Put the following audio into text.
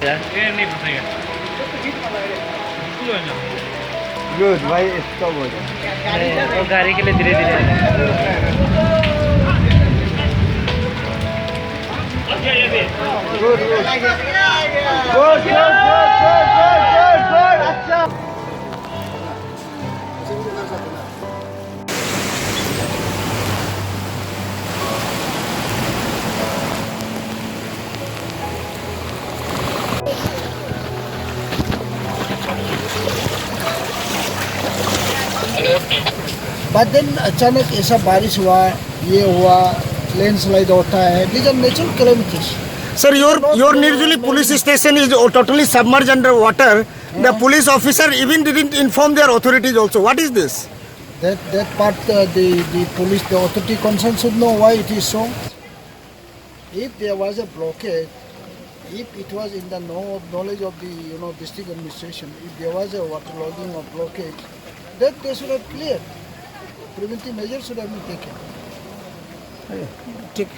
ये नहीं फंसेगा। गुड भाई इसको बोलो वो गाड़ी के लिए धीरे धीरे गुड गुड गुड गुड अच्छा बट देन अचानक ऐसा बारिश हुआ, ये हुआ, लैंडस्लाइड होता है, these are natural calamities. Sir, your Nirjuli police station is totally submerged under water. The police officer even didn't inform their authorities also. What is this? That part the police, the authority concerned should know why it is so. If there was a blockade, if it was in the knowledge of the district administration, if there was a waterlogging or blockage, that they should have cleared. Preventive measures should have been taken. ठीक